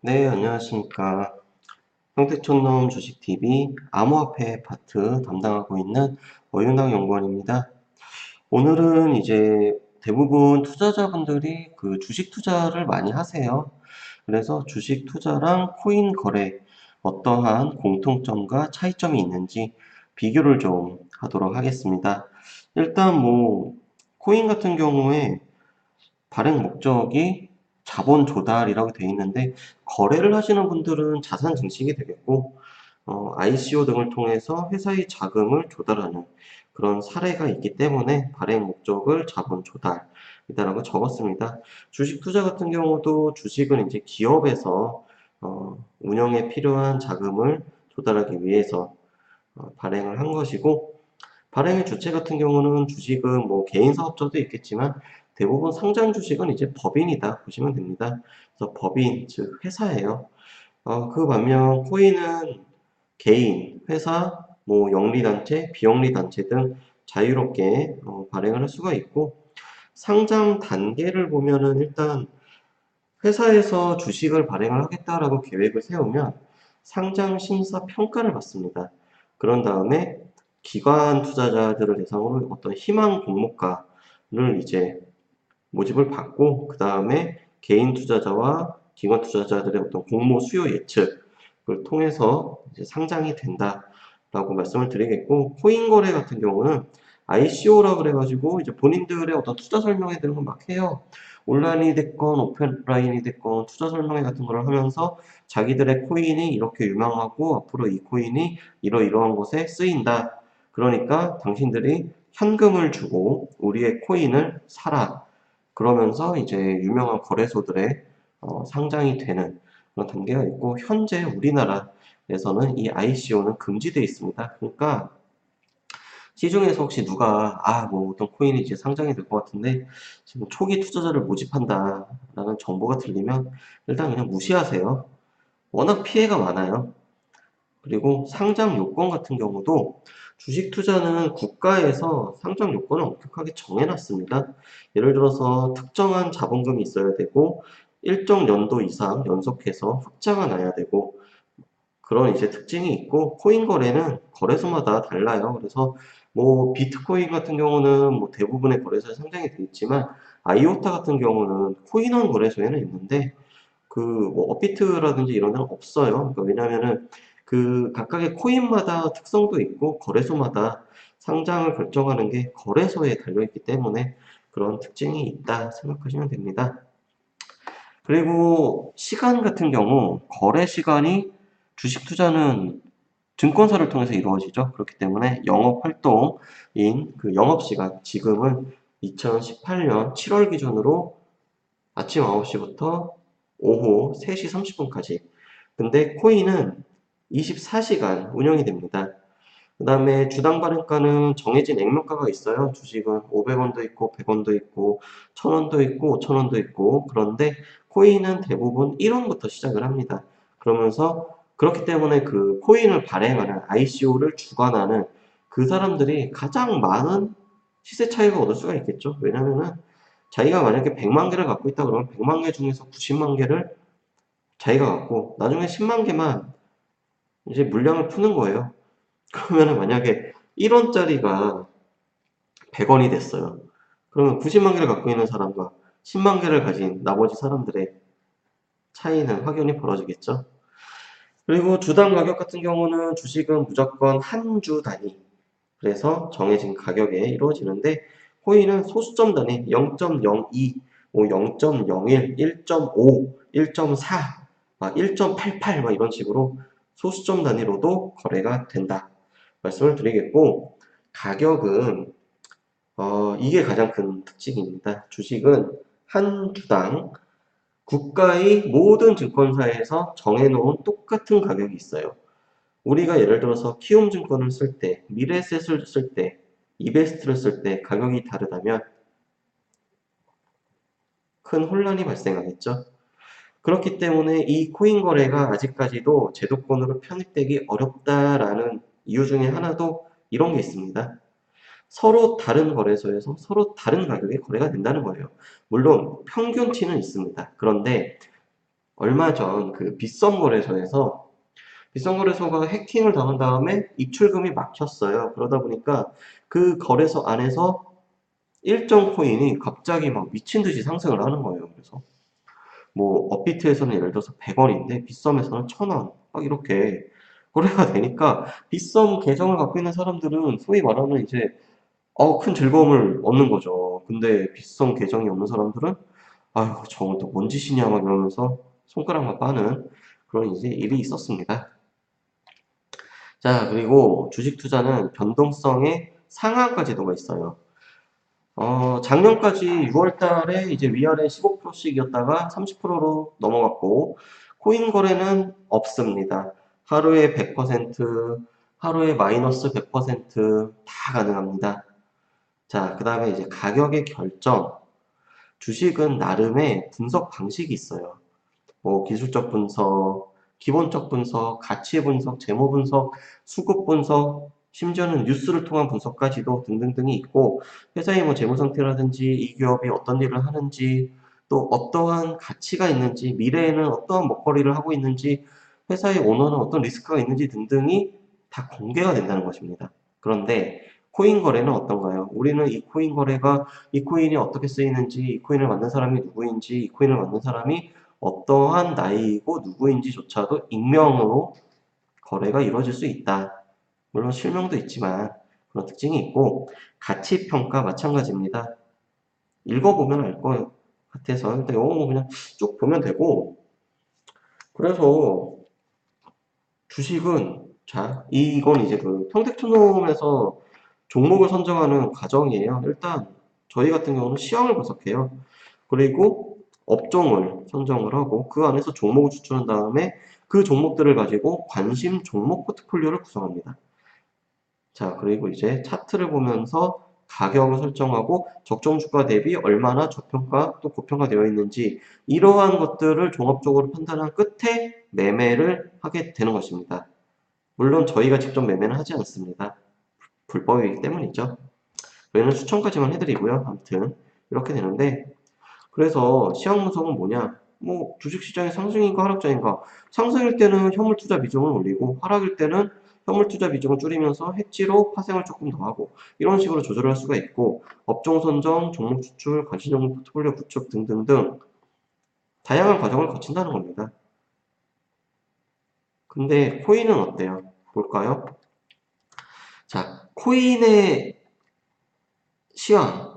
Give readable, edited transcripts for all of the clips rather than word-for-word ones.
네, 안녕하십니까. 평택촌놈 주식TV 암호화폐 파트 담당하고 있는 어윤당 연구원입니다. 오늘은 이제 대부분 투자자분들이 그 주식 투자를 많이 하세요. 그래서 주식 투자랑 코인 거래 어떠한 공통점과 차이점이 있는지 비교를 좀 하도록 하겠습니다. 일단 뭐 코인 같은 경우에 발행 목적이 자본 조달이라고 되어 있는데 거래를 하시는 분들은 자산 증식이 되겠고 ICO 등을 통해서 회사의 자금을 조달하는 그런 사례가 있기 때문에 발행 목적을 자본 조달이다라고 적었습니다. 주식 투자 같은 경우도 주식은 이제 기업에서 운영에 필요한 자금을 조달하기 위해서 발행을 한 것이고 발행의 주체 같은 경우는 주식은 뭐 개인 사업자도 있겠지만 대부분 상장 주식은 이제 법인이다 보시면 됩니다. 그래서 법인, 즉 회사예요. 그 반면 코인은 개인, 회사, 뭐 영리단체, 비영리단체 등 자유롭게 발행을 할 수가 있고 상장 단계를 보면은 일단 회사에서 주식을 발행을 하겠다라고 계획을 세우면 상장 심사 평가를 받습니다. 그런 다음에 기관 투자자들을 대상으로 어떤 희망 공모가를 이제 모집을 받고 그 다음에 개인 투자자와 기관 투자자들의 어떤 공모 수요 예측을 통해서 이제 상장이 된다라고 말씀을 드리겠고 코인 거래 같은 경우는 ICO라 그래가지고 이제 본인들의 어떤 투자 설명회 되는 걸 막 해요. 온라인이 됐건 오프라인이 됐건 투자 설명회 같은 걸 하면서 자기들의 코인이 이렇게 유명하고 앞으로 이 코인이 이러이러한 곳에 쓰인다. 그러니까 당신들이 현금을 주고 우리의 코인을 사라. 그러면서 이제 유명한 거래소들의 상장이 되는 그런 단계가 있고 현재 우리나라에서는 이 ICO는 금지되어 있습니다. 그러니까 시중에서 혹시 누가 뭐 어떤 코인이 이제 상장이 될 것 같은데 지금 초기 투자자를 모집한다라는 정보가 들리면 일단 그냥 무시하세요. 워낙 피해가 많아요. 그리고 상장 요건 같은 경우도 주식 투자는 국가에서 상장 요건을 엄격하게 정해놨습니다. 예를 들어서 특정한 자본금이 있어야 되고 일정 연도 이상 연속해서 흑자가 나야 되고 그런 이제 특징이 있고 코인 거래는 거래소마다 달라요. 그래서 뭐 비트코인 같은 경우는 뭐 대부분의 거래소에 상장이 되어 있지만 아이오타 같은 경우는 코인원 거래소에는 있는데 그뭐 업비트라든지 이런 데는 없어요. 그러니까 왜냐면은 그 각각의 코인마다 특성도 있고 거래소마다 상장을 결정하는 게 거래소에 달려있기 때문에 그런 특징이 있다 생각하시면 됩니다. 그리고 시간 같은 경우 거래 시간이 주식 투자는 증권사를 통해서 이루어지죠. 그렇기 때문에 영업 활동인 그 영업 시간 지금은 2018년 7월 기준으로 아침 9시부터 오후 3시 30분까지. 근데 코인은 24시간 운영이 됩니다. 그 다음에 주당 발행가는 정해진 액면가가 있어요. 주식은 500원도 있고 100원도 있고 1000원도 있고 5000원도 있고 그런데 코인은 대부분 1원부터 시작을 합니다. 그러면서 그렇기 때문에 그 코인을 발행하는 ICO를 주관하는 그 사람들이 가장 많은 시세 차익을 얻을 수가 있겠죠. 왜냐면은 자기가 만약에 100만 개를 갖고 있다 그러면 100만 개 중에서 90만 개를 자기가 갖고 나중에 10만 개만 이제 물량을 푸는 거예요. 그러면은 만약에 1원짜리가 100원이 됐어요. 그러면 90만 개를 갖고 있는 사람과 10만 개를 가진 나머지 사람들의 차이는 확연히 벌어지겠죠. 그리고 주당 가격 같은 경우는 주식은 무조건 한 주 단위, 그래서 정해진 가격에 이루어지는데 코인은 소수점 단위 0.02, 뭐 0.01, 1.5, 1.4, 1.88 이런 식으로 소수점 단위로도 거래가 된다 말씀을 드리겠고 가격은 이게 가장 큰 특징입니다. 주식은 한 주당 국가의 모든 증권사에서 정해놓은 똑같은 가격이 있어요. 우리가 예를 들어서 키움증권을 쓸 때, 미래에셋을 쓸 때, 이베스트를 쓸 때 가격이 다르다면 큰 혼란이 발생하겠죠. 그렇기 때문에 이 코인 거래가 아직까지도 제도권으로 편입되기 어렵다라는 이유 중에 하나도 이런 게 있습니다. 서로 다른 거래소에서 서로 다른 가격에 거래가 된다는 거예요. 물론 평균치는 있습니다. 그런데 얼마 전 그 빗썸 거래소가 해킹을 당한 다음에 입출금이 막혔어요. 그러다 보니까 그 거래소 안에서 일정 코인이 갑자기 막 미친 듯이 상승을 하는 거예요. 그래서 뭐 업비트에서는 예를 들어서 100원인데 빗썸에서는 1000원 막 이렇게 거래가 되니까 빗썸 계정을 갖고 있는 사람들은 소위 말하는 이제 큰 즐거움을 얻는 거죠. 근데 빗썸 계정이 없는 사람들은 아유 저건 또 뭔 짓이냐 막 이러면서 손가락만 빠는 그런 이제 일이 있었습니다. 자, 그리고 주식 투자는 변동성의 상한 가지도가 있어요. 작년까지 6월 달에 이제 위아래 15%씩이었다가 30%로 넘어갔고, 코인 거래는 없습니다. 하루에 100%, 하루에 마이너스 100%다 가능합니다. 자, 그 다음에 이제 가격의 결정. 주식은 나름의 분석 방식이 있어요. 뭐 기술적 분석, 기본적 분석, 가치 분석, 재무 분석, 수급 분석, 심지어는 뉴스를 통한 분석까지도 등등등이 있고 회사의 뭐 재무 상태라든지 이 기업이 어떤 일을 하는지 또 어떠한 가치가 있는지 미래에는 어떠한 먹거리를 하고 있는지 회사의 오너는 어떤 리스크가 있는지 등등이 다 공개가 된다는 것입니다. 그런데 코인 거래는 어떤가요? 우리는 이 코인 거래가 이 코인이 어떻게 쓰이는지, 이 코인을 만든 사람이 누구인지, 이 코인을 만든 사람이 어떠한 나이이고 누구인지조차도 익명으로 거래가 이루어질 수 있다. 물론 실명도 있지만 그런 특징이 있고 가치평가 마찬가지입니다. 읽어보면 알 것 같아서 일단 영어 그냥 쭉 보면 되고 그래서 주식은 자 이건 이제 그 평택촌놈에서 종목을 선정하는 과정이에요. 일단 저희 같은 경우는 시황을 분석해요. 그리고 업종을 선정을 하고 그 안에서 종목을 추천한 다음에 그 종목들을 가지고 관심 종목 포트폴리오를 구성합니다. 자, 그리고 이제 차트를 보면서 가격을 설정하고 적정 주가 대비 얼마나 저평가 또 고평가되어 있는지 이러한 것들을 종합적으로 판단한 끝에 매매를 하게 되는 것입니다. 물론 저희가 직접 매매는 하지 않습니다. 불법이기 때문이죠. 저희는 추천까지만 해드리고요. 아무튼 이렇게 되는데 그래서 시황 분석은 뭐냐? 뭐 주식시장의 상승인가 하락장인가? 상승일 때는 현물 투자 비중을 올리고 하락일 때는 현물 투자 비중을 줄이면서 해지로 파생을 조금 더 하고 이런 식으로 조절을 할 수가 있고 업종 선정, 종목 추출, 관심 종목 포트폴리오 구축 등등등 다양한 과정을 거친다는 겁니다. 근데 코인은 어때요? 볼까요? 자, 코인의 시황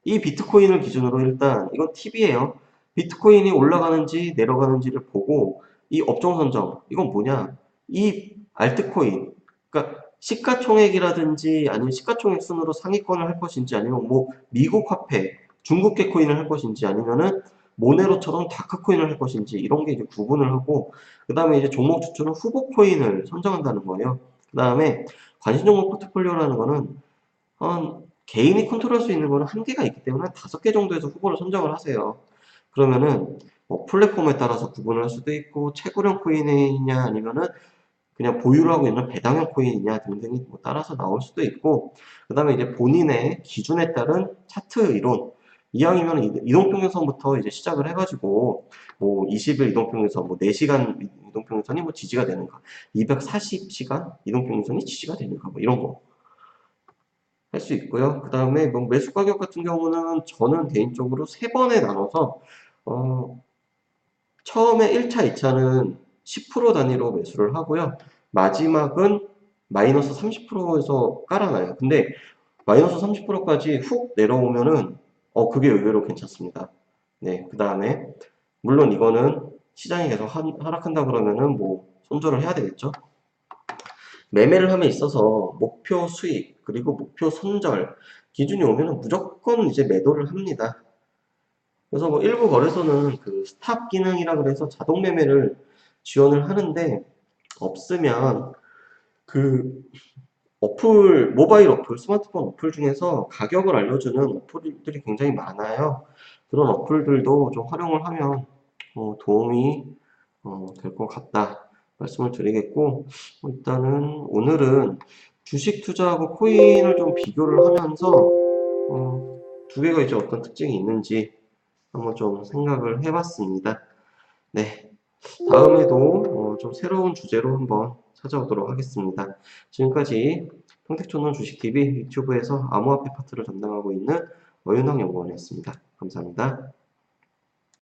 이 비트코인을 기준으로 일단 이건 팁이에요. 비트코인이 올라가는지 내려가는지를 보고 이 업종 선정 이건 뭐냐? 이 알트코인 그러니까 시가총액이라든지 아니면 시가총액 순으로 상위권을 할 것인지 아니면 뭐 미국 화폐, 중국계 코인을 할 것인지 아니면은 모네로처럼 다크코인을 할 것인지 이런 게 이제 구분을 하고 그 다음에 이제 종목 추천은 후보 코인을 선정한다는 거예요. 그 다음에 관심 종목 포트폴리오라는 거는 개인이 컨트롤할 수 있는 거는 한계가 있기 때문에 한 5개 정도에서 후보를 선정을 하세요. 그러면은 뭐 플랫폼에 따라서 구분을 할 수도 있고 채굴형 코인이냐 아니면은 그냥 보유를 하고 있는 배당형 코인이냐 등등이 뭐 따라서 나올 수도 있고 그 다음에 이제 본인의 기준에 따른 차트 이론 이왕이면 이동평균선부터 이제 시작을 해가지고 뭐 20일 이동평균선 뭐 4시간 이동평균선이 뭐 지지가 되는가 240시간 이동평균선이 지지가 되는가 뭐 이런 거 할 수 있고요. 그 다음에 뭐 매수 가격 같은 경우는 저는 개인적으로 세 번에 나눠서 어, 처음에 1차, 2차는 10% 단위로 매수를 하고요. 마지막은 마이너스 30%에서 깔아놔요. 근데 마이너스 30%까지 훅 내려오면은 그게 의외로 괜찮습니다. 네, 그 다음에 물론 이거는 시장이 계속 하락한다 그러면은 뭐 손절을 해야 되겠죠. 매매를 함에 있어서 목표 수익 그리고 목표 손절 기준이 오면은 무조건 이제 매도를 합니다. 그래서 뭐 일부 거래소는 그 스탑 기능이라 그래서 자동 매매를 지원을 하는데 없으면 그 모바일 어플, 스마트폰 어플 중에서 가격을 알려주는 어플들이 굉장히 많아요. 그런 어플들도 좀 활용을 하면 도움이 될 것 같다 말씀을 드리겠고 일단은 오늘은 주식 투자하고 코인을 좀 비교를 하면서 두 개가 이제 어떤 특징이 있는지 한번 좀 생각을 해봤습니다. 네, 다음에도 좀 새로운 주제로 한번 찾아오도록 하겠습니다. 지금까지 평택촌놈 주식TV 유튜브에서 암호화폐 파트를 담당하고 있는 어윤학 연구원이었습니다. 감사합니다.